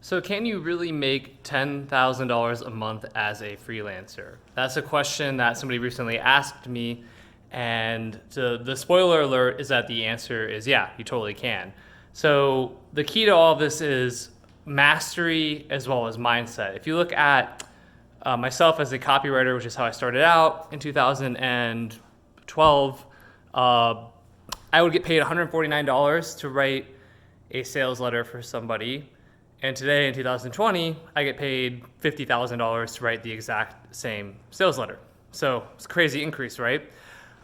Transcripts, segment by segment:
So can you really make $10,000 a month as a freelancer? That's a question that somebody recently asked me, and the spoiler alert is that the answer is yeah, you totally can. So the key to all of this is mastery as well as mindset. If you look at myself as a copywriter, which is how I started out in 2012, I would get paid $149 to write a sales letter for somebody. And today in 2020, I get paid $50,000 to write the exact same sales letter. So it's a crazy increase, right?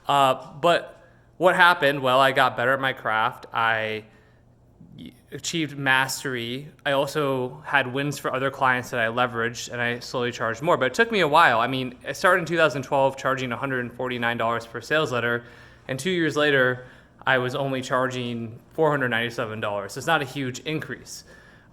But what happened? Well, I got better at my craft. I achieved mastery. I also had wins for other clients that I leveraged, and I slowly charged more. But it took me a while. I mean, I started in 2012 charging $149 per sales letter, and 2 years later, I was only charging $497. So it's not a huge increase.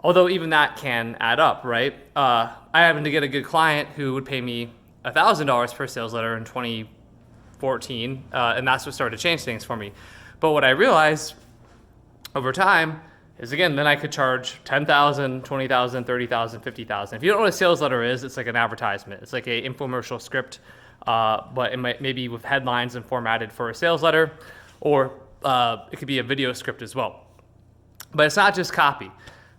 Although even that can add up, right? I happened to get a good client who would pay me $1,000 per sales letter in 2014, and that's what started to change things for me. But what I realized over time is, again, then I could charge $10,000, $20,000, $30,000, $50,000. If you don't know what a sales letter is, it's like an advertisement. It's like an infomercial script, but it might maybe with headlines and formatted for a sales letter, or it could be a video script as well. But it's not just copy.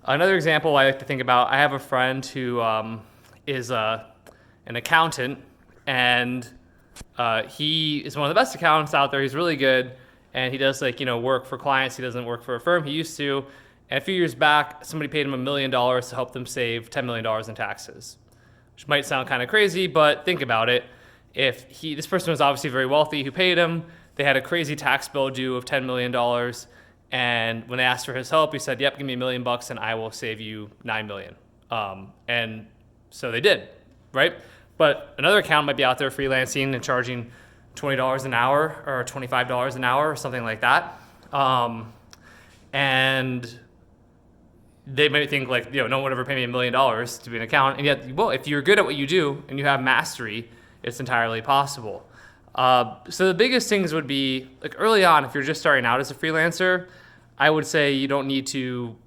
Another example I like to think about, I have a friend who is an accountant, and he is one of the best accountants out there. He's really good, and he does work for clients. He doesn't work for a firm. He used to. And a few years back, somebody paid him $1 million to help them save $10 million in taxes, which might sound kind of crazy, but think about it. If this person was obviously very wealthy who paid him, they had a crazy tax bill due of $10 million. And when they asked for his help, he said, yep, give me $1 million and I will save you $9 million. And so they did, right? But another accountant might be out there freelancing and charging $20 an hour or $25 an hour or something like that. And they might think no one would ever pay me $1 million to be an accountant. And yet, well, if you're good at what you do and you have mastery, it's entirely possible. So the biggest things would be, early on, if you're just starting out as a freelancer, I would say you don't need to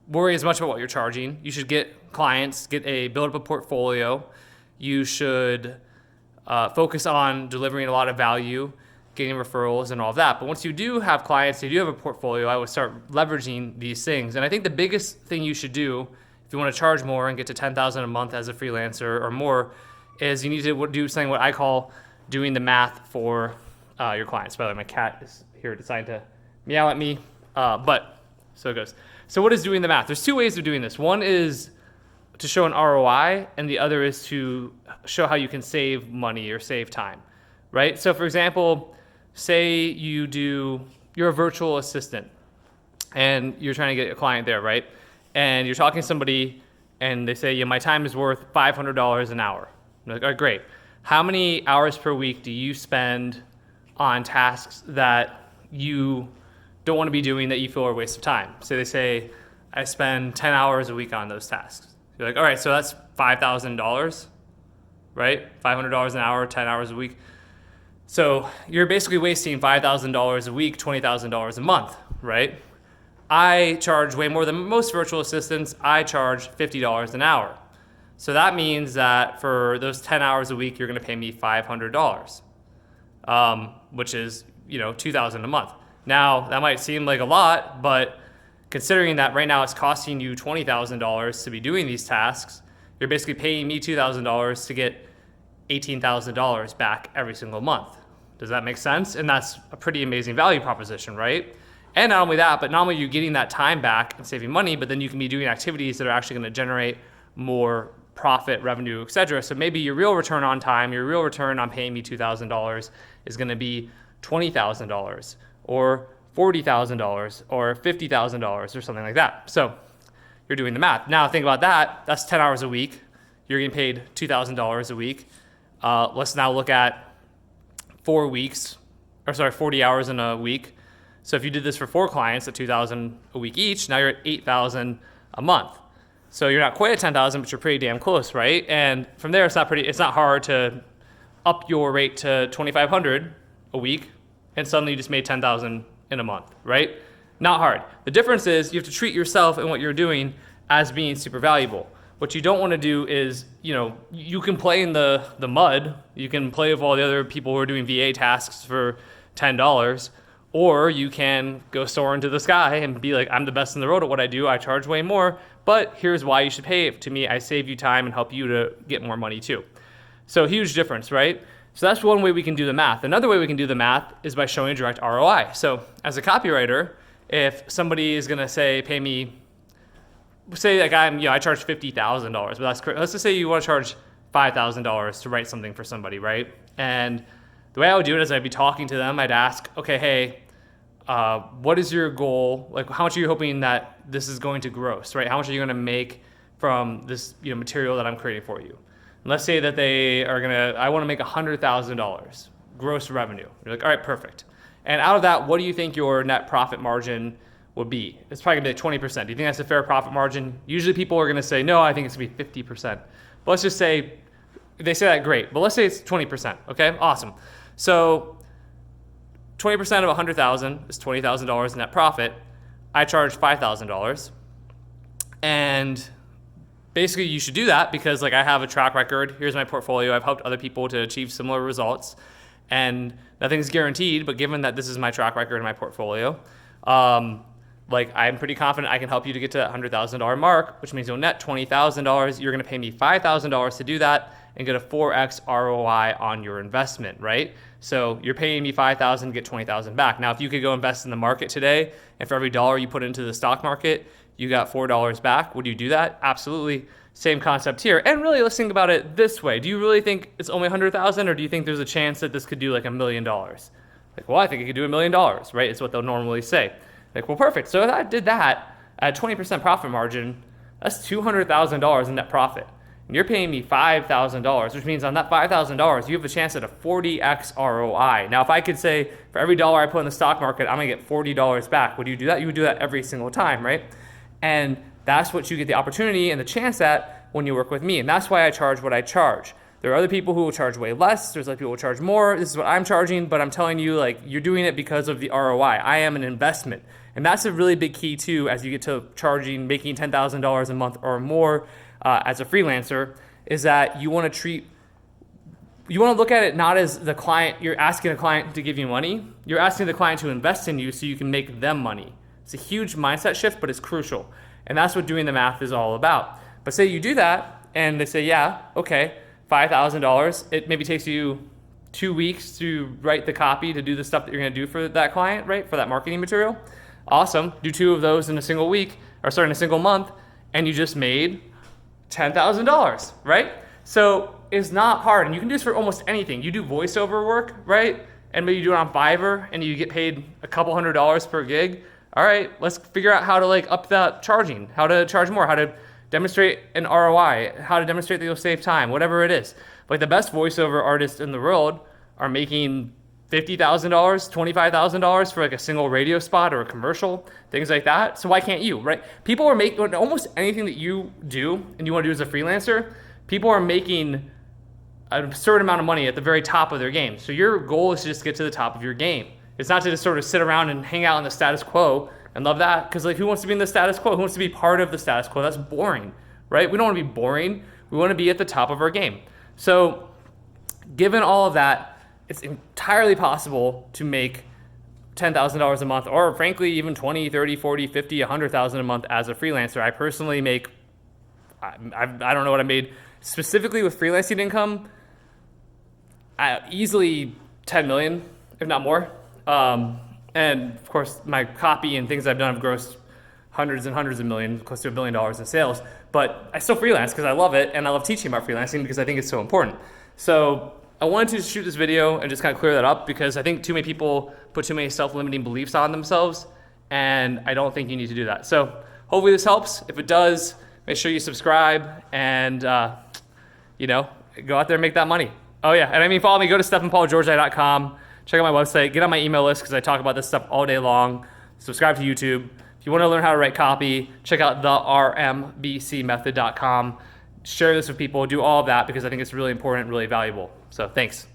worry as much about what you're charging. You should get clients, build up a portfolio. You should focus on delivering a lot of value, getting referrals and all of that. But once you do have clients, you do have a portfolio, I would start leveraging these things. And I think the biggest thing you should do if you want to charge more and get to $10,000 a month as a freelancer or more is you need to do something what I call doing the math for your clients. By the way, my cat is here deciding to meow at me, but so it goes. So what is doing the math? There's two ways of doing this. One is to show an ROI, and the other is to show how you can save money or save time, right? So for example, say you're a virtual assistant, and you're trying to get a client there, right? And you're talking to somebody, and they say, my time is worth $500 an hour. You're like, all right, great. How many hours per week do you spend on tasks that you don't want to be doing that you feel are a waste of time? So they say, I spend 10 hours a week on those tasks. You're like, all right, so that's $5,000, right? $500 an hour, 10 hours a week. So you're basically wasting $5,000 a week, $20,000 a month, right? I charge way more than most virtual assistants. I charge $50 an hour. So that means that for those 10 hours a week, you're going to pay me $500, which is, $2,000 a month. Now, that might seem like a lot, but considering that right now it's costing you $20,000 to be doing these tasks, you're basically paying me $2,000 to get $18,000 back every single month. Does that make sense? And that's a pretty amazing value proposition, right? And not only that, but not only are you getting that time back and saving money, but then you can be doing activities that are actually going to generate more profit, revenue, etc. So maybe your real return on time, your real return on paying me $2,000 is going to be $20,000 or $40,000 or $50,000 or something like that. So you're doing the math. Now think about that. That's 10 hours a week. You're getting paid $2,000 a week. Let's now look at 40 hours in a week. So if you did this for 4 clients at $2,000 a week each, now you're at $8,000 a month. So you're not quite at 10,000, but you're pretty damn close, right? And from there, it's not hard to up your rate to 2,500 a week, and suddenly you just made 10,000 in a month, right? Not hard. The difference is you have to treat yourself and what you're doing as being super valuable. What you don't want to do is, you can play in the mud. You can play with all the other people who are doing VA tasks for $10, or you can go soar into the sky and be like, I'm the best in the world at what I do. I charge way more, but here's why you should pay it to me. I save you time and help you to get more money too. So huge difference, right? So that's one way we can do the math. Another way we can do the math is by showing direct ROI. So as a copywriter, if somebody is going to say, pay me, say like I charge $50,000, but that's correct. Let's just say you want to charge $5,000 to write something for somebody, right? And the way I would do it is I'd be talking to them. I'd ask, okay, hey, what is your goal? Like, how much are you hoping that this is going to gross, right? How much are you going to make from this, material that I'm creating for you? And let's say that I want to make $100,000 gross revenue. You're like, all right, perfect. And out of that, what do you think your net profit margin would be? It's probably gonna be like 20%. Do you think that's a fair profit margin? Usually people are gonna say, no, I think it's gonna be 50%. But let's just say, if they say that, great. But let's say it's 20%, okay? Awesome. So 20% of 100,000 is $20,000 net profit. I charge $5,000. And basically you should do that because I have a track record. Here's my portfolio. I've helped other people to achieve similar results. And nothing's guaranteed, but given that this is my track record and my portfolio, I'm pretty confident I can help you to get to that $100,000 mark, which means you'll net $20,000. You're going to pay me $5,000 to do that and get a 4x ROI on your investment, right? So you're paying me $5,000 to get $20,000 back. Now, if you could go invest in the market today, and for every dollar you put into the stock market, you got $4 back, would you do that? Absolutely. Same concept here. And really, let's think about it this way. Do you really think it's only 100,000, or do you think there's a chance that this could do like $1 million? Well, I think it could do $1 million, right? It's what they'll normally say. Well, perfect. So if I did that at 20% profit margin, that's $200,000 in net profit. And you're paying me $5,000, which means on that $5,000, you have a chance at a 40x ROI. Now, if I could say for every dollar I put in the stock market, I'm gonna get $40 back, would you do that? You would do that every single time, right? And that's what you get the opportunity and the chance at when you work with me. And that's why I charge what I charge. There are other people who will charge way less. There's other people who will charge more. This is what I'm charging, but I'm telling you, you're doing it because of the ROI. I am an investment. And that's a really big key too, as you get to making $10,000 a month or more as a freelancer, is that you want to look at it not as the client, you're asking the client to give you money. You're asking the client to invest in you so you can make them money. It's a huge mindset shift, but it's crucial. And that's what doing the math is all about. But say you do that and they say, yeah, okay, $5,000. It maybe takes you 2 weeks to write the copy to do the stuff that you're going to do for that client, right? For that marketing material. Awesome. Do 2 of those in a single week, or in a single month, and you just made $10,000, right? So it's not hard, and you can do this for almost anything. You do voiceover work, right? And maybe you do it on Fiverr, and you get paid a couple $100s per gig. All right, let's figure out how to up that charging, how to charge more, how to demonstrate an ROI, how to demonstrate that you'll save time, whatever it is. The best voiceover artists in the world are making $50,000, $25,000 for a single radio spot or a commercial, things like that. So why can't you, right? People are making almost anything that you do and you want to do as a freelancer, people are making an absurd amount of money at the very top of their game. So your goal is to just get to the top of your game. It's not to just sort of sit around and hang out in the status quo and love that, because who wants to be in the status quo? Who wants to be part of the status quo? That's boring, right? We don't want to be boring. We want to be at the top of our game. So given all of that, it's entirely possible to make $10,000 a month, or frankly, even 20, 30, 40, 50, 100,000 a month as a freelancer. I personally make, I don't know what I made specifically with freelancing income, easily 10 million, if not more. And of course, my copy and things I've done have grossed hundreds and hundreds of millions, close to $1 billion in sales. But I still freelance because I love it, and I love teaching about freelancing because I think it's so important. So I wanted to shoot this video and just kind of clear that up, because I think too many people put too many self-limiting beliefs on themselves, and I don't think you need to do that. So hopefully this helps. If it does, make sure you subscribe and go out there and make that money. Oh yeah, and follow me, go to stefanpaulgeorgi.com. Check out my website, get on my email list because I talk about this stuff all day long. Subscribe to YouTube. If you want to learn how to write copy, check out thermbcmethod.com. Share this with people, do all of that because I think it's really important, really valuable. So thanks.